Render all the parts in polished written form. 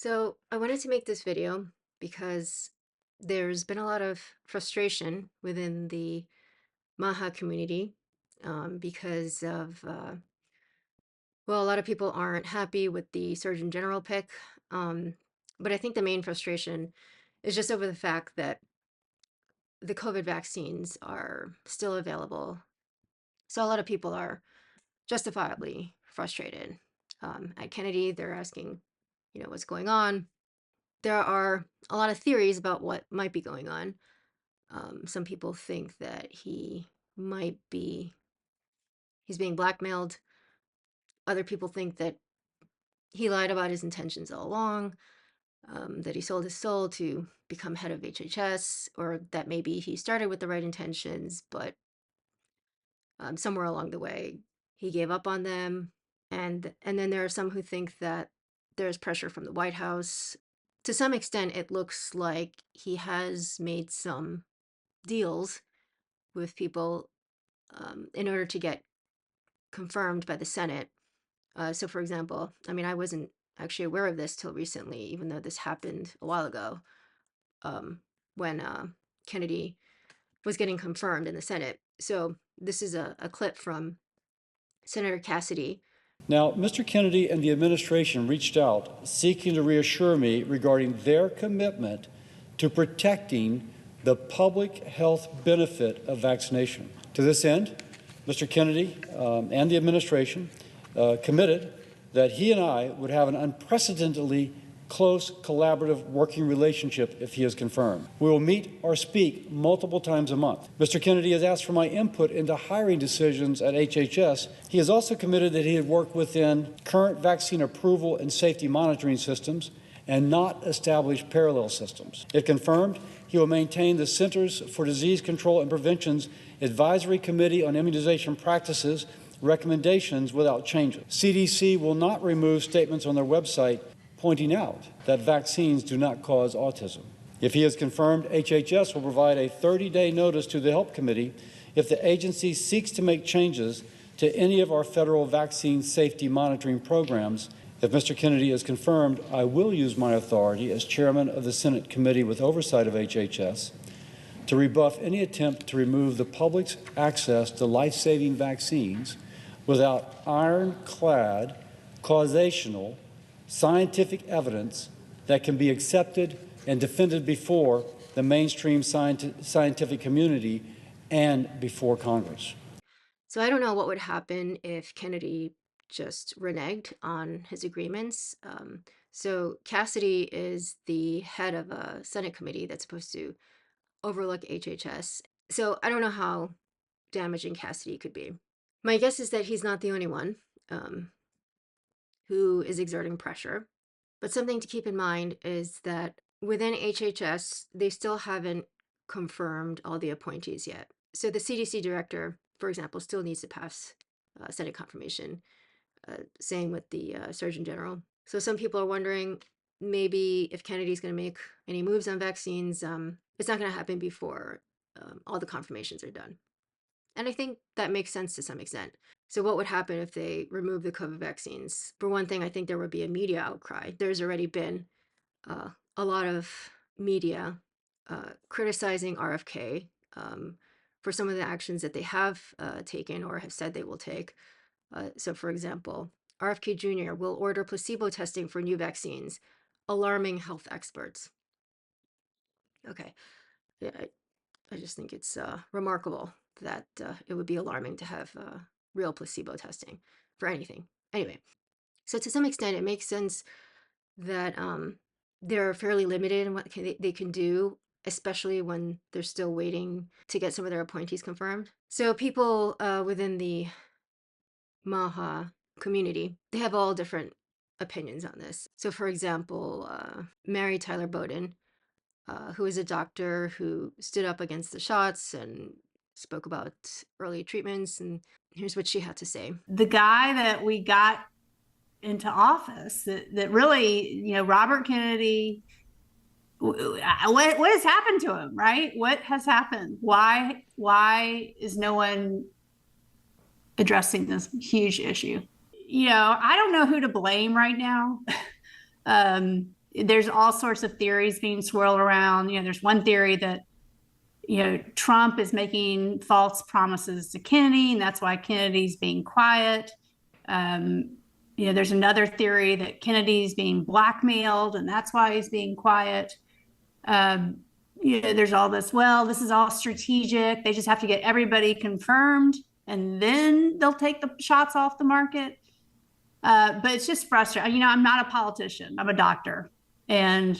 So I wanted to make this video because there's been a lot of frustration within the MAHA community because of, well, a lot of people aren't happy with the Surgeon General pick. Um, but I think the main frustration is just over the fact that the COVID vaccines are still available. So a lot of people are justifiably frustrated. At Kennedy, they're asking, what's going on. There are a lot of theories about what might be going on. Some people think that might be he's being blackmailed. Other people think that he lied about his intentions all along, that he sold his soul to become head of HHS, or that maybe he started with the right intentions, but somewhere along the way he gave up on them. And then there are some who think that there's pressure from the White House. To some extent, it looks like he has made some deals with people in order to get confirmed by the Senate. So, for example, I mean, I wasn't actually aware of this till recently, even though this happened a while ago um, when Kennedy was getting confirmed in the Senate. So, this is a clip from Senator Cassidy. Now, Mr. Kennedy and the administration reached out seeking to reassure me regarding their commitment to protecting the public health benefit of vaccination. To this end, Mr. Kennedy and the administration committed that he and I would have an unprecedentedly close collaborative working relationship if he is confirmed. We will meet or speak multiple times a month. Mr. Kennedy has asked for my input into hiring decisions at HHS. He has also committed that he would work within current vaccine approval and safety monitoring systems and not establish parallel systems. If confirmed, he will maintain the Centers for Disease Control and Prevention's Advisory Committee on Immunization Practices recommendations without changes. CDC will not remove statements on their website pointing out that vaccines do not cause autism. If he is confirmed, HHS will provide a 30-day notice to the Help Committee if the agency seeks to make changes to any of our federal vaccine safety monitoring programs. If Mr. Kennedy is confirmed, I will use my authority as chairman of the Senate Committee with oversight of HHS to rebuff any attempt to remove the public's access to life-saving vaccines without ironclad causational scientific evidence that can be accepted and defended before the mainstream scientific community and before Congress. So I don't know what would happen if Kennedy just reneged on his agreements. So Cassidy is the head of a Senate committee that's supposed to overlook HHS. So I don't know how damaging Cassidy could be. My guess is that he's not the only one um, who is exerting pressure. But something to keep in mind is that within HHS, they still haven't confirmed all the appointees yet. So the CDC director, for example, still needs to pass Senate confirmation. Same with the Surgeon General. So some people are wondering maybe if Kennedy's going to make any moves on vaccines, it's not going to happen before all the confirmations are done. And I think that makes sense to some extent. So what would happen if they remove the COVID vaccines? For one thing, I think there would be a media outcry. There's already been a lot of media criticizing RFK for some of the actions that they have taken or have said they will take. So for example, RFK Jr. will order placebo testing for new vaccines, alarming health experts. Okay, yeah, I just think it's remarkable that it would be alarming to have real placebo testing for anything. Anyway, so to some extent, it makes sense that they're fairly limited in what they can do, especially when they're still waiting to get some of their appointees confirmed. So people within the MAHA community, they have all different opinions on this. So for example, Mary Tyler Bowden, who is a doctor who stood up against the shots and spoke about early treatments. And here's what she had to say. The guy that we got into office that really, Robert Kennedy, what has happened to him, right? What has happened? Why is no one addressing this huge issue? I don't know who to blame right now. there's all sorts of theories being swirled around. There's one theory that Trump is making false promises to Kennedy, and that's why Kennedy's being quiet. There's another theory that Kennedy's being blackmailed, and that's why he's being quiet. There's all this, well, this is all strategic. They just have to get everybody confirmed, and then they'll take the shots off the market. But it's just frustrating. I'm not a politician. I'm a doctor, and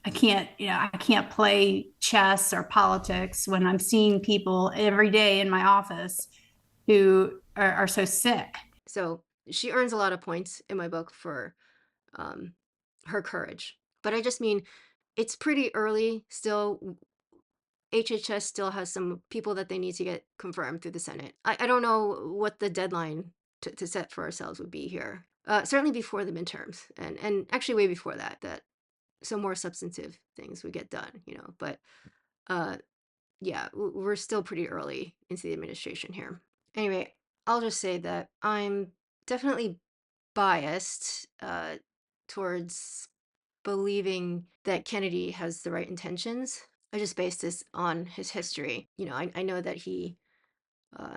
I can't play chess or politics when I'm seeing people every day in my office who are so sick. So she earns a lot of points in my book for her courage. But I just mean, it's pretty early still. HHS still has some people that they need to get confirmed through the Senate. I don't know what the deadline to set for ourselves would be here. Certainly before the midterms, and actually way before that some more substantive things would get done, But yeah, we're still pretty early into the administration here. Anyway, I'll just say that I'm definitely biased towards believing that Kennedy has the right intentions. I just based this on his history. I know that he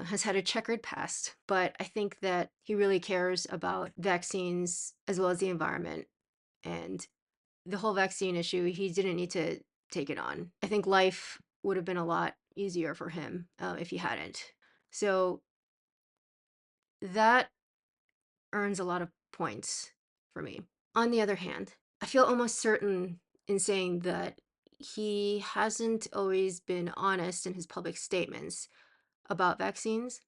has had a checkered past, but I think that he really cares about vaccines as well as the environment. And the whole vaccine issue, he didn't need to take it on. I think life would have been a lot easier for him if he hadn't. So that earns a lot of points for me. On the other hand, I feel almost certain in saying that he hasn't always been honest in his public statements about vaccines.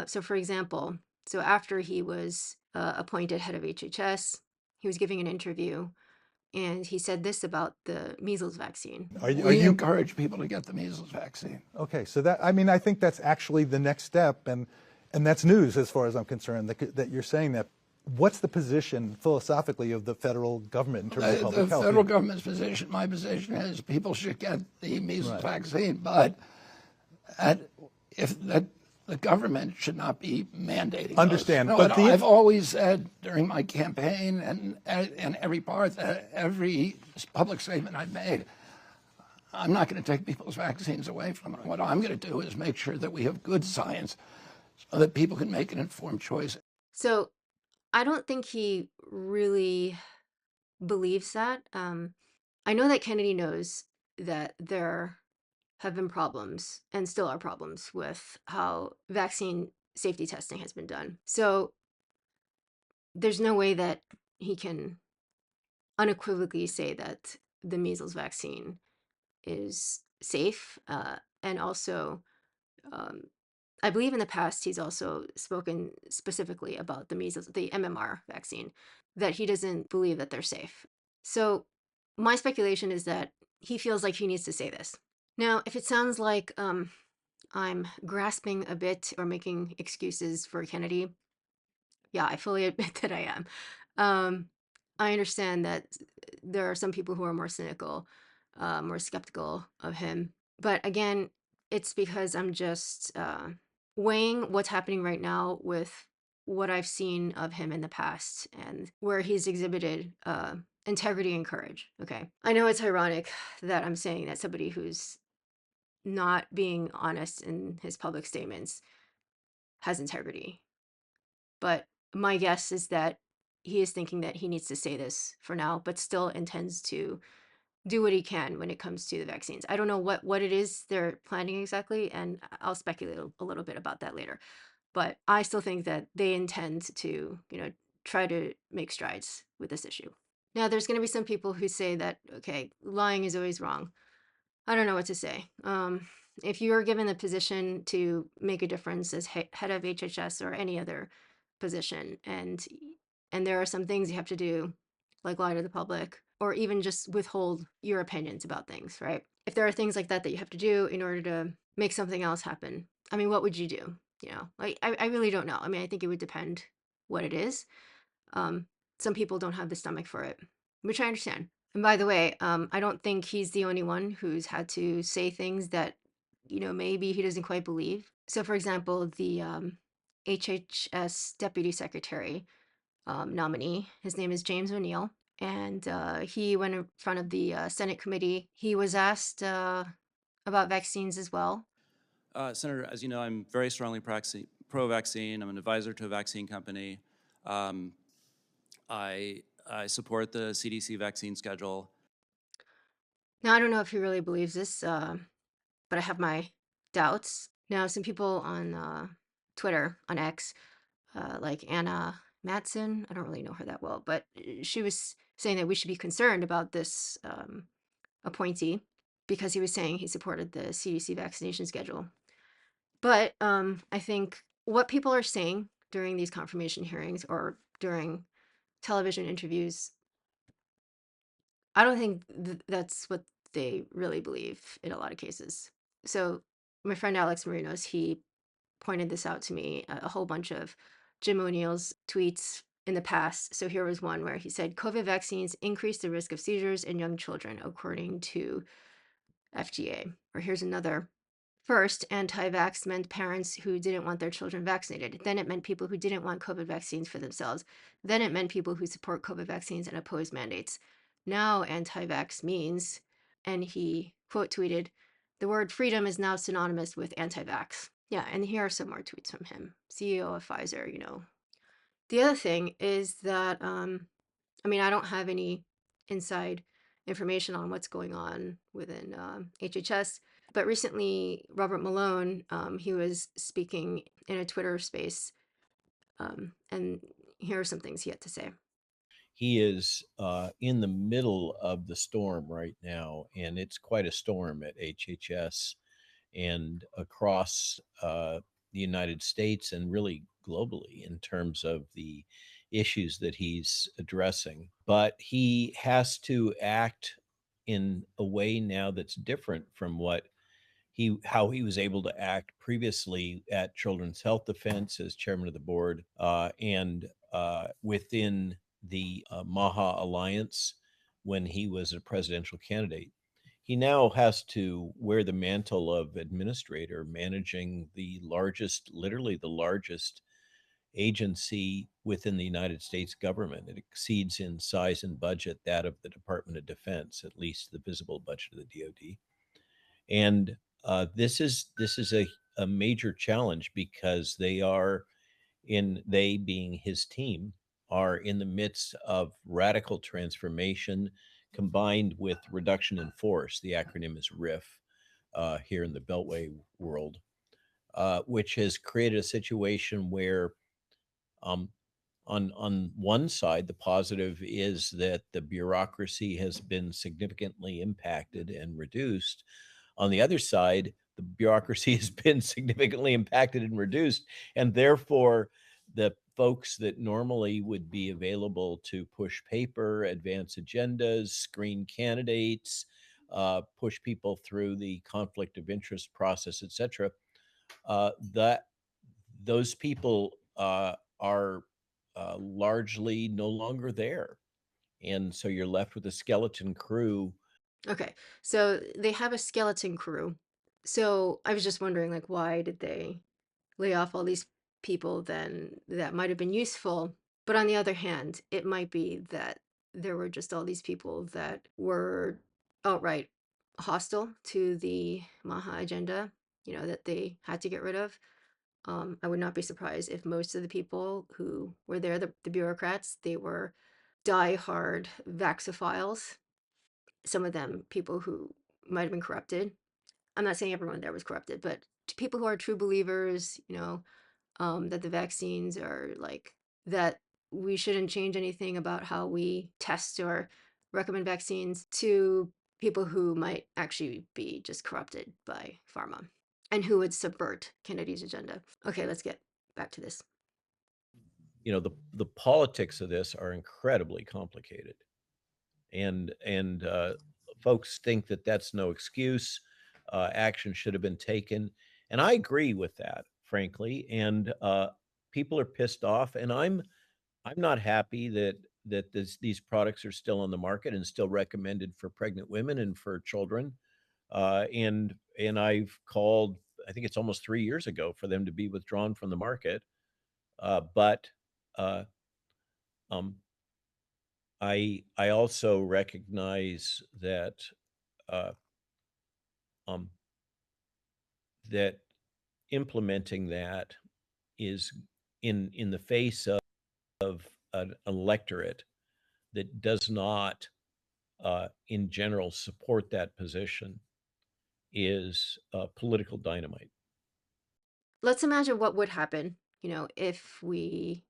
So, for example, after he was appointed head of HHS, he was giving an interview and he said this about the measles vaccine. We encourage people to get the measles vaccine. Okay, so I think that's actually the next step, and that's news as far as I'm concerned, that you're saying that. What's the position philosophically of the federal government in terms of public health? The federal government's position, my position is people should get the measles vaccine, but the government should not be mandating. Understand, no, but I've always said during my campaign and every public statement I've made, I'm not going to take people's vaccines away from them. What I'm going to do is make sure that we have good science so that people can make an informed choice. So I don't think he really believes that. I know that Kennedy knows that there have been problems and still are problems with how vaccine safety testing has been done. So there's no way that he can unequivocally say that the measles vaccine is safe. And also, I believe in the past, he's also spoken specifically about the MMR vaccine, that he doesn't believe that they're safe. So my speculation is that he feels like he needs to say this. Now, if it sounds like I'm grasping a bit or making excuses for Kennedy, yeah, I fully admit that I am. I understand that there are some people who are more cynical, more skeptical of him. But again, it's because I'm just weighing what's happening right now with what I've seen of him in the past and where he's exhibited integrity and courage. Okay. I know it's ironic that I'm saying that somebody who's not being honest in his public statements has integrity. But my guess is that he is thinking that he needs to say this for now, but still intends to do what he can when it comes to the vaccines. I don't know what it is they're planning exactly, and I'll speculate a little bit about that later. But I still think that they intend to, try to make strides with this issue. Now, there's going to be some people who say that, okay, lying is always wrong. I don't know what to say. If you're given the position to make a difference as head of HHS or any other position, and there are some things you have to do, like lie to the public, or even just withhold your opinions about things, right? If there are things like that you have to do in order to make something else happen, I mean, what would you do? I really don't know. I mean, I think it would depend what it is. Some people don't have the stomach for it, which I understand. And by the way, I don't think he's the only one who's had to say things that, maybe he doesn't quite believe. So, for example, the HHS Deputy Secretary nominee, his name is James ONeal. and he went in front of the Senate committee. He was asked about vaccines as well. Senator, as you know, I'm very strongly pro-vaccine. I'm an advisor to a vaccine company. Um, I support the CDC vaccine schedule. Now, I don't know if he really believes this, but I have my doubts. Now, some people on Twitter, on X, like Anna Matson, I don't really know her that well, but she was saying that we should be concerned about this appointee because he was saying he supported the CDC vaccination schedule. But I think what people are saying during these confirmation hearings or during television interviews, I don't think that's what they really believe in a lot of cases. So my friend Alex Marinos, he pointed this out to me, a whole bunch of Jim O'Neill's tweets in the past. So here was one where he said COVID vaccines increase the risk of seizures in young children, according to FDA. Or here's another. First, anti-vax meant parents who didn't want their children vaccinated. Then it meant people who didn't want COVID vaccines for themselves. Then it meant people who support COVID vaccines and oppose mandates. Now anti-vax means, and he quote tweeted, the word freedom is now synonymous with anti-vax. Yeah, and here are some more tweets from him, CEO of Pfizer, you know. The other thing is that, I mean, I don't have any inside information on what's going on within HHS, but recently Robert Malone, he was speaking in a Twitter space, and here are some things he had to say. He is in the middle of the storm right now, and it's quite a storm at HHS and across the United States and really globally in terms of the issues that he's addressing. But he has to act in a way now that's different from what how he was able to act previously at Children's Health Defense as chairman of the board and within the MAHA alliance when he was a presidential candidate. He now has to wear the mantle of administrator, managing the largest, literally the largest agency within the United States government. It exceeds in size and budget that of the Department of Defense, at least the visible budget of the DoD. And this is a major challenge because they being his team are in the midst of radical transformation combined with reduction in force. The acronym is RIF here in the Beltway world, which has created a situation where um, on one side, the positive is that the bureaucracy has been significantly impacted and reduced. On the other side, the bureaucracy has been significantly impacted and reduced, and therefore the folks that normally would be available to push paper, advance agendas, screen candidates, push people through the conflict of interest process, etc., that those people are largely no longer there. And so you're left with a skeleton crew. Okay, so they have a skeleton crew. So I was just wondering, like, why did they lay off all these people then that might have been useful? But on the other hand, it might be that there were just all these people that were outright hostile to the MAHA agenda, you know, that they had to get rid of. I would not be surprised if most of the people who were there, the bureaucrats, they were diehard Vaxophiles. Some of them people who might have been corrupted. I'm not saying everyone there was corrupted, but to people who are true believers, you know, that the vaccines are like that we shouldn't change anything about how we test or recommend vaccines, to people who might actually be just corrupted by pharma and who would subvert Kennedy's agenda. Okay, let's get back to this. You know, the politics of this are incredibly complicated, and folks think that that's no excuse. Action should have been taken, and I agree with that, frankly. And people are pissed off, and I'm not happy that these products are still on the market and still recommended for pregnant women and for children. And I've called, I think it's almost 3 years ago, for them to be withdrawn from the market. But uh, um, I also recognize that uh, um, that implementing that is in the face of an electorate that does not, in general, support that position is political dynamite. Let's imagine what would happen, if we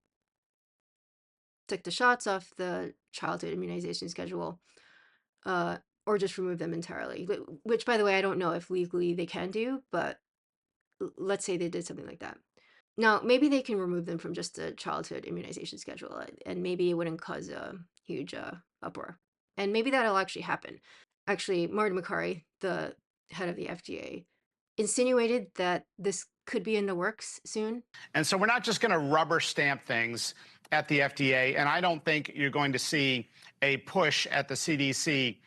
took the shots off the childhood immunization schedule, uh, or just remove them entirely. Which, by the way, I don't know if legally they can do, but let's say they did something like that. Now, maybe they can remove them from just the childhood immunization schedule, and maybe it wouldn't cause a huge uproar. And maybe that'll actually happen. Actually, Marty McCarry, the head of the FDA, insinuated that this could be in the works soon. And so we're not just going to rubber stamp things at the FDA. And I don't think you're going to see a push at the CDC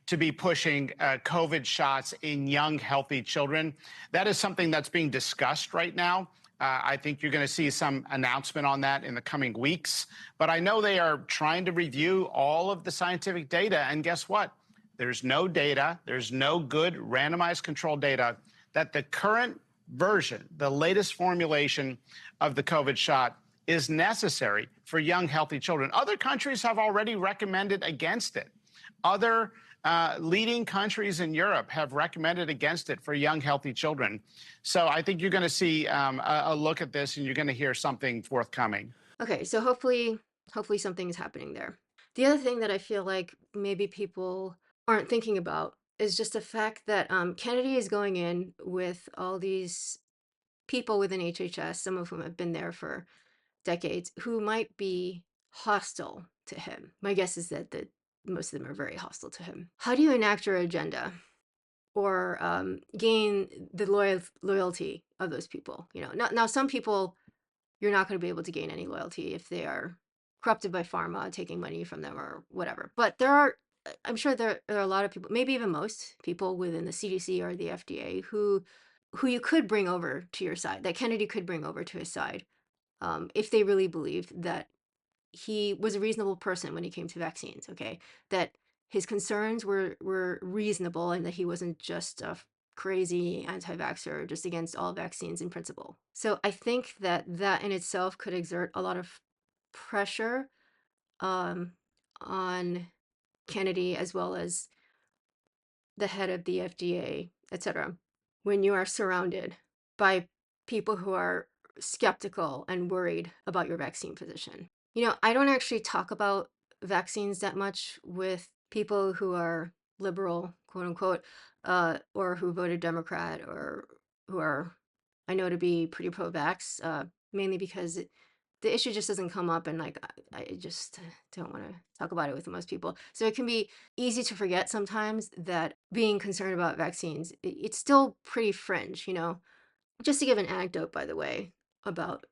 to be pushing COVID shots in young, healthy children. That is something that's being discussed right now. I think you're going to see some announcement on that in the coming weeks. But I know they are trying to review all of the scientific data. And guess what? There's no data. There's no good randomized controlled data that the current version, the latest formulation of the COVID shot, is necessary for young, healthy children. Other countries have already recommended against it. Other leading countries in Europe have recommended against it for young, healthy children. So I think you're going to see a look at this, and you're going to hear something forthcoming. Okay, so hopefully something's happening there. The other thing that I feel like maybe people aren't thinking about is just the fact that Kennedy is going in with all these people within HHS, some of whom have been there for decades, who might be hostile to him. My guess is that most of them are very hostile to him. How do you enact your agenda or gain the loyalty of those people? Now some people, you're not going to be able to gain any loyalty if they are corrupted by pharma, taking money from them or whatever. But I'm sure there are a lot of people, maybe even most people within the CDC or the FDA who you could bring over to your side, that Kennedy could bring over to his side, if they really believed that he was a reasonable person when it came to vaccines, okay? That his concerns were reasonable and that he wasn't just a crazy anti-vaxxer just against all vaccines in principle. So I think that in itself could exert a lot of pressure on Kennedy as well as the head of the FDA, etc. When you are surrounded by people who are skeptical and worried about your vaccine position. I don't actually talk about vaccines that much with people who are liberal, quote unquote, or who voted Democrat or who are, I know, to be pretty pro-vax, mainly because the issue just doesn't come up, and like I just don't want to talk about it with most people. So it can be easy to forget sometimes that being concerned about vaccines, it's still pretty fringe, Just to give an anecdote, by the way, about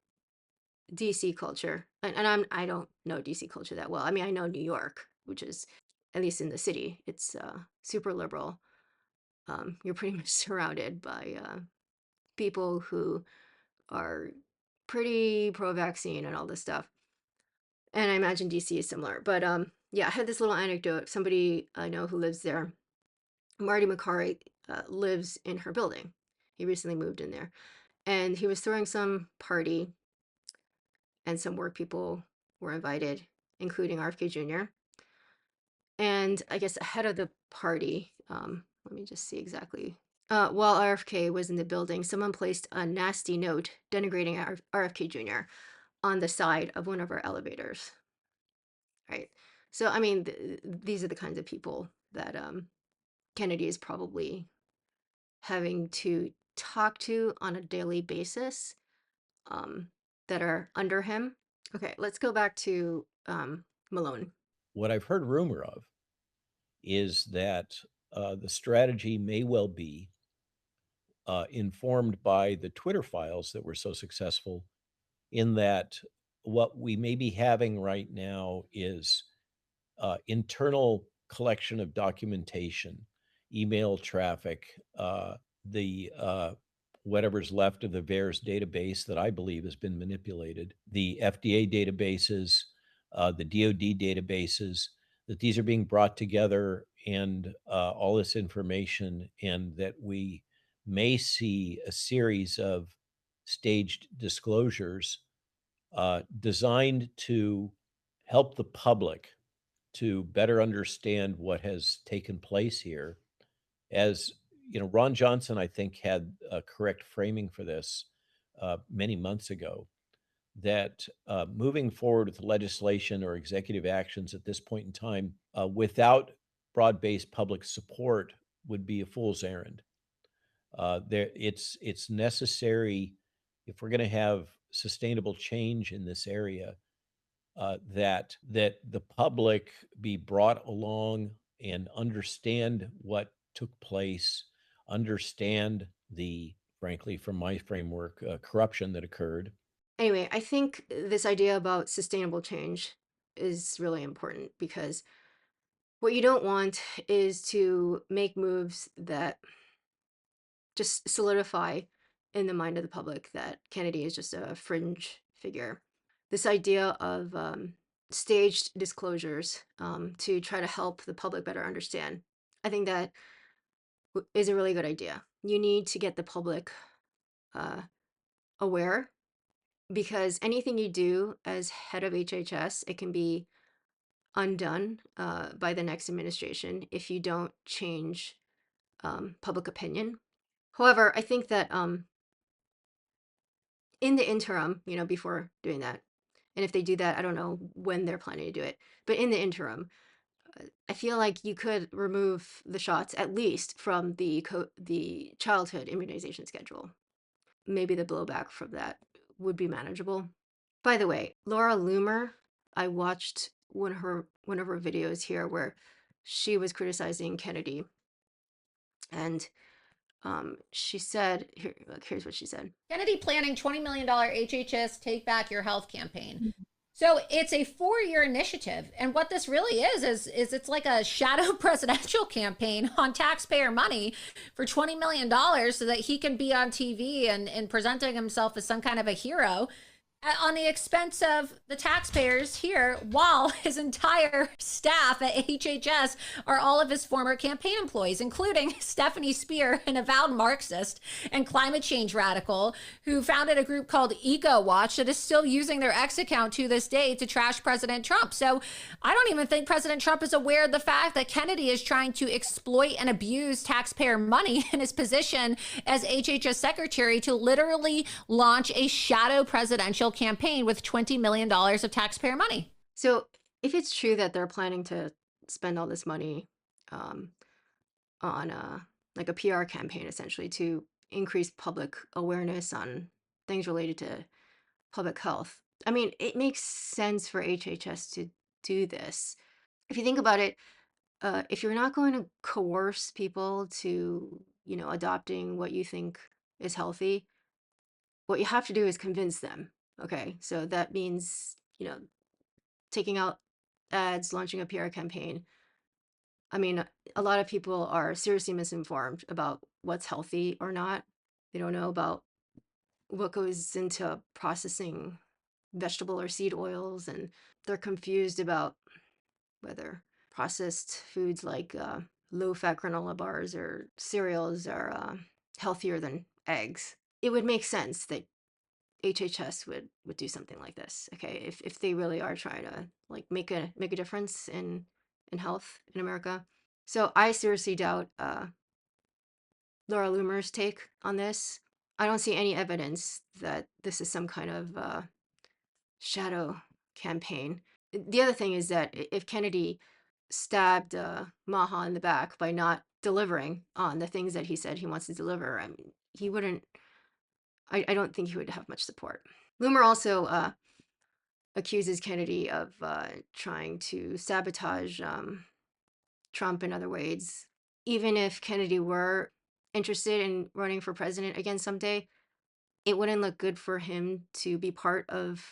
DC culture, and I don't know DC culture that well. I mean, I know New York, which is, at least in the city, it's super liberal. You're pretty much surrounded by people who are pretty pro-vaccine and all this stuff. And I imagine DC is similar. But yeah, I had this little anecdote. Somebody I know who lives there, Marty McCarry, lives in her building. He recently moved in there. And he was throwing some party, and some work people were invited, including RFK Jr. And I guess ahead of the party, let me just see exactly. While RFK was in the building, someone placed a nasty note denigrating RFK Jr. on the side of one of our elevators. Right. So, I mean, these are the kinds of people that Kennedy is probably having to talk to on a daily basis, that are under him. Okay, let's go back to Malone. What I've heard rumor of is that the strategy may well be informed by the Twitter files that were so successful, in that what we may be having right now is internal collection of documentation, email traffic, the whatever's left of the VAERS database that I believe has been manipulated, the FDA databases, the DoD databases, that these are being brought together and all this information, and that we may see a series of staged disclosures designed to help the public to better understand what has taken place here. As you know, Ron Johnson, I think, had a correct framing for this many months ago, that moving forward with legislation or executive actions at this point in time without broad-based public support would be a fool's errand. It's necessary if we're going to have sustainable change in this area, that the public be brought along and understand what took place, understand the, frankly, from my framework, corruption that occurred. Anyway, I think this idea about sustainable change is really important because what you don't want is to make moves that just solidify in the mind of the public that Kennedy is just a fringe figure. This idea of staged disclosures to try to help the public better understand, I think that is a really good idea. You need to get the public uh, aware because anything you do as head of HHS, it can be undone by the next administration if you don't change public opinion. However, I think that in the interim, before doing that, and if they do that, I don't know when they're planning to do it, but in the interim, I feel like you could remove the shots at least from the childhood immunization schedule. Maybe the blowback from that would be manageable. By the way, Laura Loomer, I watched one of her videos here where she was criticizing Kennedy, and she said, here's what she said. Kennedy planning $20 million HHS Take Back Your Health campaign. So it's a 4-year initiative. And what this really is it's like a shadow presidential campaign on taxpayer money for $20 million so that he can be on TV and presenting himself as some kind of a hero on the expense of the taxpayers here, while his entire staff at HHS are all of his former campaign employees, including Stephanie Spear, an avowed Marxist and climate change radical who founded a group called Eco Watch that is still using their X account to this day to trash President Trump. So I don't even think President Trump is aware of the fact that Kennedy is trying to exploit and abuse taxpayer money in his position as HHS secretary to literally launch a shadow presidential campaign with $20 million of taxpayer money. So if it's true that they're planning to spend all this money on like a PR campaign, essentially to increase public awareness on things related to public health, I mean, it makes sense for HHS to do this. If you think about it, if you're not going to coerce people to, adopting what you think is healthy, what you have to do is convince them. Okay, so that means, taking out ads, launching a PR campaign. I mean, a lot of people are seriously misinformed about what's healthy or not. They don't know about what goes into processing vegetable or seed oils, and they're confused about whether processed foods like low-fat granola bars or cereals are healthier than eggs. It would make sense that HHS would do something like this, okay? If they really are trying to like make a difference in health in America. So I seriously doubt Laura Loomer's take on this. I don't see any evidence that this is some kind of shadow campaign. The other thing is that if Kennedy stabbed MAHA in the back by not delivering on the things that he said he wants to deliver, I mean, he wouldn't. I don't think he would have much support. Loomer also accuses Kennedy of trying to sabotage Trump in other ways. Even if Kennedy were interested in running for president again someday, it wouldn't look good for him to be part of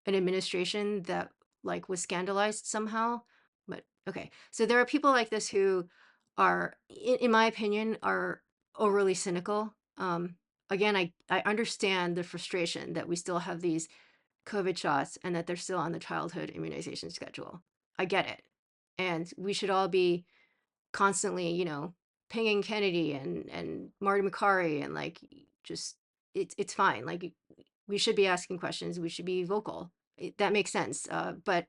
an administration that like was scandalized somehow. But okay, so there are people like this who are, in my opinion, are overly cynical. Again, I understand the frustration that we still have these COVID shots and that they're still on the childhood immunization schedule. I get it. And we should all be constantly, pinging Kennedy and Marty McCarry and like just it's fine. Like we should be asking questions. We should be vocal. That makes sense. But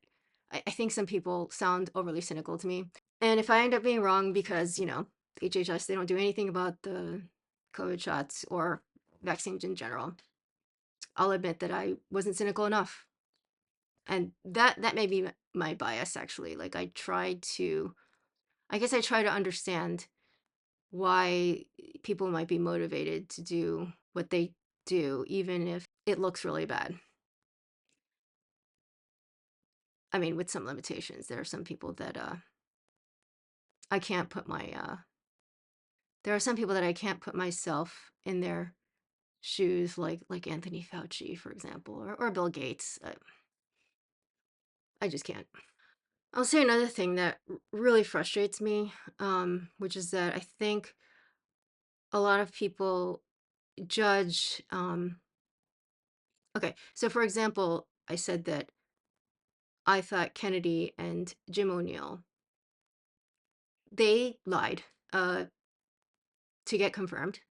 I think some people sound overly cynical to me. And if I end up being wrong because, HHS, they don't do anything about the COVID shots or vaccines in general, I'll admit that I wasn't cynical enough. And that may be my bias, actually. Like I guess I try to understand why people might be motivated to do what they do, even if it looks really bad. I mean, with some limitations. There are some people that I can't put my there are some people that I can't put myself in their shoes, like Anthony Fauci, for example, or Bill Gates. I just can't. I'll say another thing that really frustrates me, which is that I think a lot of people judge. Okay, so for example, I said that I thought Kennedy and Jim ONeal, they lied to get confirmed.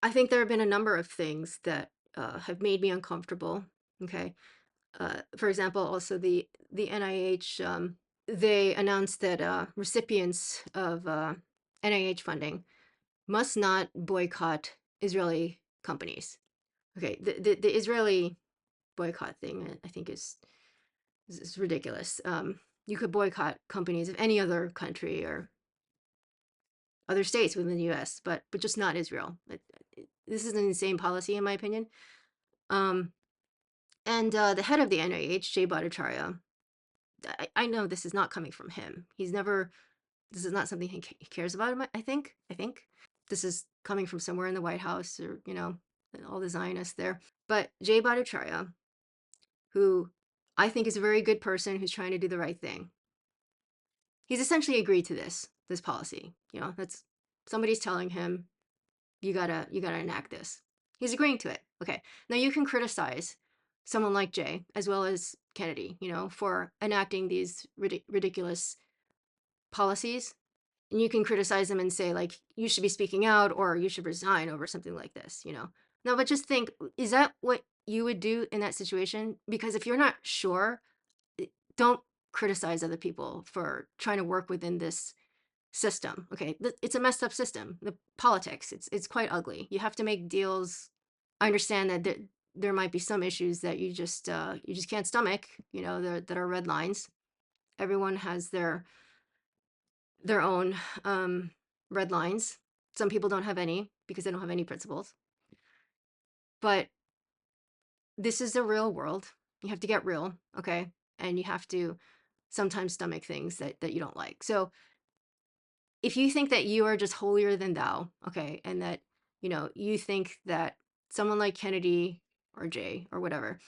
I think there have been a number of things that have made me uncomfortable. Okay, for example, also the NIH, they announced that recipients of NIH funding must not boycott Israeli companies. Okay, the Israeli boycott thing, I think is ridiculous. You could boycott companies of any other country or other states within the U.S., but just not Israel. This is an insane policy, in my opinion. Um, and the head of the NIH, Jay Bhattacharya, I know this is not coming from him. He's never. This is not something he cares about. I think this is coming from somewhere in the White House or all the Zionists there. But Jay Bhattacharya, who I think is a very good person who's trying to do the right thing, he's essentially agreed to this policy. That's somebody's telling him you gotta enact this. He's agreeing to it. Okay. Now you can criticize someone like Jay as well as Kennedy, for enacting these ridiculous policies. And you can criticize them and say like you should be speaking out or you should resign over something like this. No, but just think, is that what you would do in that situation? Because if you're not sure, don't criticize other people for trying to work within this system. Okay, it's a messed up system. The politics, it's quite ugly. You have to make deals. I understand that there might be some issues that you just can't stomach. That are red lines. Everyone has their own red lines. Some people don't have any because they don't have any principles. But this is the real world. You have to get real, okay? And you have to sometimes stomach things that you don't like. So if you think that you are just holier than thou, okay, and that, you think that someone like Kennedy or Jay or whatever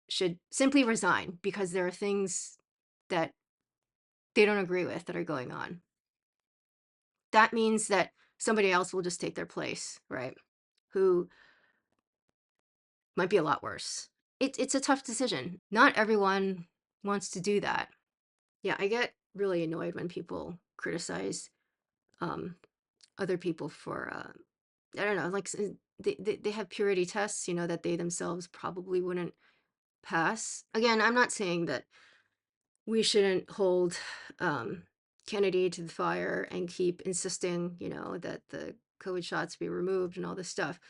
should simply resign because there are things that they don't agree with that are going on, that means that somebody else will just take their place, right? Who might be a lot worse. It's a tough decision. Not everyone wants to do that. Yeah, I get really annoyed when people criticize um, other people for I don't know, like they have purity tests, that they themselves probably wouldn't pass. Again, I'm not saying that we shouldn't hold um, Kennedy to the fire and keep insisting, that the COVID shots be removed and all this stuff.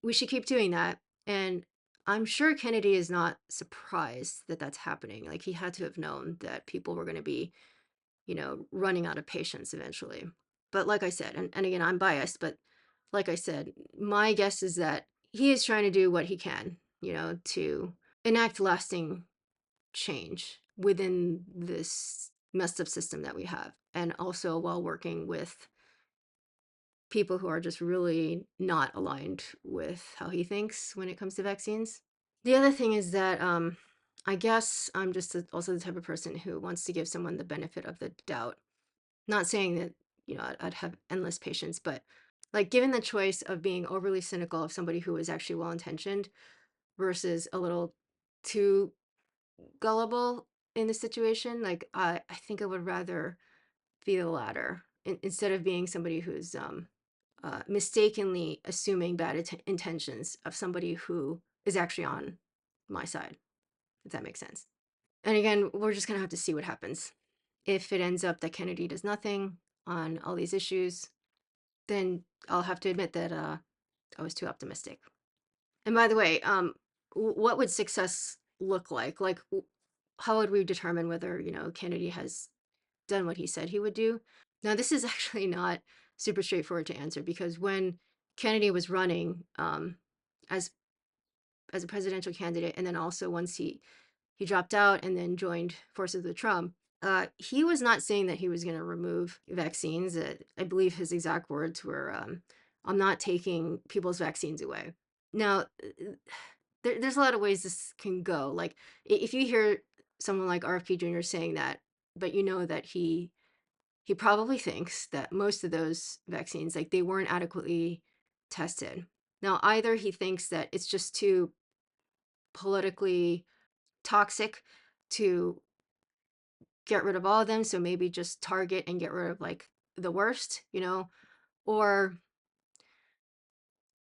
We should keep doing that. And I'm sure Kennedy is not surprised that that's happening. Like he had to have known that people were going to be, running out of patience eventually. But like I said, and again, I'm biased, but like I said, my guess is that he is trying to do what he can, to enact lasting change within this messed up system that we have. And also while working with people who are just really not aligned with how he thinks when it comes to vaccines. The other thing is that I guess I'm just also the type of person who wants to give someone the benefit of the doubt. Not saying that, I'd have endless patience, but like given the choice of being overly cynical of somebody who is actually well intentioned versus a little too gullible, in this situation. Like, I think I would rather be the latter instead of being somebody who's mistakenly assuming bad intentions of somebody who is actually on my side, if that makes sense. And again, we're just going to have to see what happens. If it ends up that Kennedy does nothing on all these issues, then I'll have to admit that I was too optimistic. And by the way, what would success look like? Like, how would we determine whether, Kennedy has done what he said he would do? Now, this is actually not super straightforward to answer because when Kennedy was running as as a presidential candidate, and then also once he dropped out and then joined forces with Trump, he was not saying that he was going to remove vaccines. I believe his exact words were, "I'm not taking people's vaccines away." Now, there's a lot of ways this can go. Like, if you hear someone like RFK Jr. saying that, but you know that he probably thinks that most of those vaccines, like, they weren't adequately tested. Now, either he thinks that it's just too politically toxic to get rid of all of them, so maybe just target and get rid of like the worst, or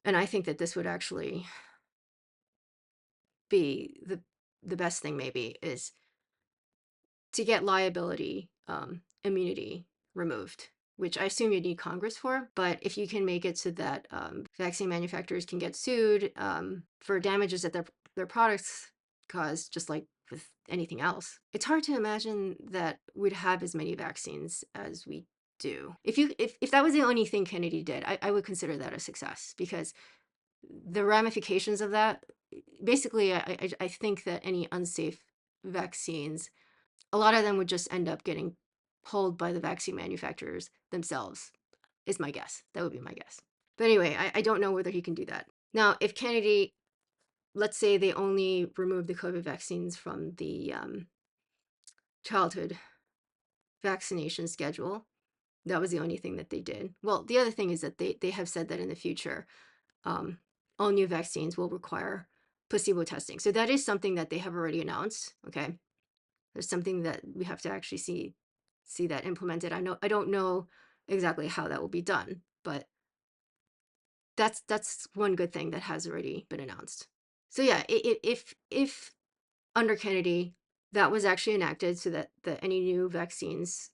and I think that this would actually be the best thing maybe is to get liability immunity removed, which I assume you need Congress for. But if you can make it so that vaccine manufacturers can get sued for damages that their products cause, just like with anything else, it's hard to imagine that we'd have as many vaccines as we do. If that was the only thing Kennedy did, I would consider that a success because the ramifications of that, basically, I think that any unsafe vaccines, a lot of them would just end up getting pulled by the vaccine manufacturers themselves, is my guess. That would be my guess. But anyway, I don't know whether he can do that. Now, if Kennedy, let's say they only removed the COVID vaccines from the childhood vaccination schedule, that was the only thing that they did. Well, the other thing is that they have said that in the future, all new vaccines will require placebo testing. So that is something that they have already announced. Okay. There's something that we have to actually see that implemented. I don't know exactly how that will be done, but that's one good thing that has already been announced. So yeah, if under Kennedy that was actually enacted, so that any new vaccines,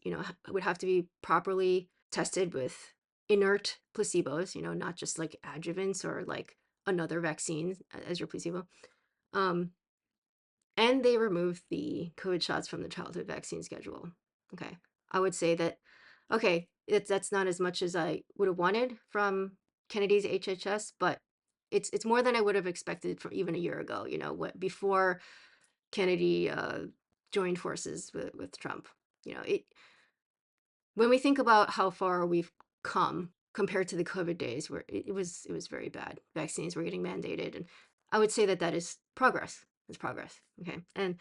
would have to be properly tested with inert placebos, not just like adjuvants or like another vaccine as your placebo. And they removed the COVID shots from the childhood vaccine schedule. Okay. I would say that, okay, that's not as much as I would have wanted from Kennedy's HHS, but it's more than I would have expected from even a year ago, what before Kennedy joined forces with Trump. It when we think about how far we've come compared to the COVID days where it was very bad. Vaccines were getting mandated, and I would say that is progress. It's progress. Okay, and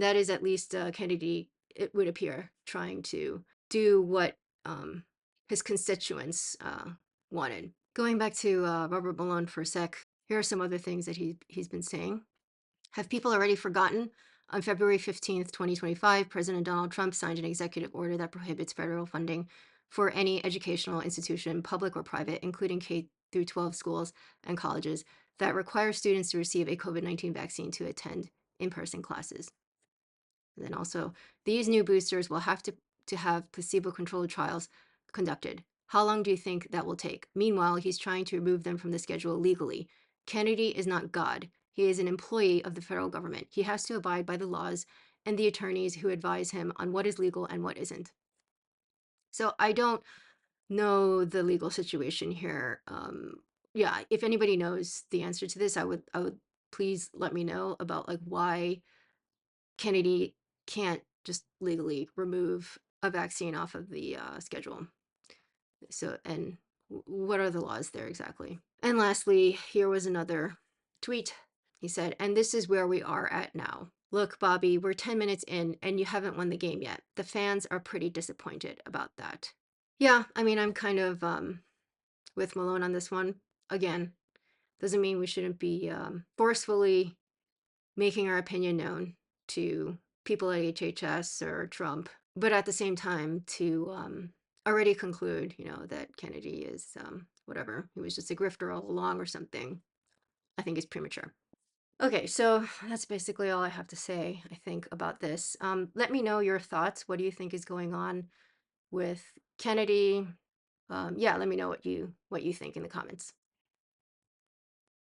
that is at least Kennedy. It would appear trying to do what his constituents wanted. Going back to Robert Malone for a sec, here are some other things that he's been saying. Have people already forgotten? On February 15th, 2025, President Donald Trump signed an executive order that prohibits federal funding for any educational institution, public or private, including K through 12 schools and colleges, that require students to receive a COVID-19 vaccine to attend in-person classes. And then also, these new boosters will have to have placebo-controlled trials conducted. How long do you think that will take? Meanwhile, he's trying to remove them from the schedule legally. Kennedy is not God. He is an employee of the federal government. He has to abide by the laws and the attorneys who advise him on what is legal and what isn't. So I don't know the legal situation here. Yeah, if anybody knows the answer to this, I would please let me know about like why Kennedy can't just legally remove a vaccine off of the schedule. So, and what are the laws there exactly? And lastly, here was another tweet. He said, and this is where we are at now. Look, Bobby, we're 10 minutes in and you haven't won the game yet. The fans are pretty disappointed about that. Yeah, I mean, I'm kind of with Malone on this one. Again, doesn't mean we shouldn't be forcefully making our opinion known to people at HHS or Trump, but at the same time to already conclude, that Kennedy is whatever, he was just a grifter all along or something, I think is premature. Okay, so that's basically all I have to say, I think, about this. Let me know your thoughts. What do you think is going on with Kennedy? Yeah, let me know what you think in the comments.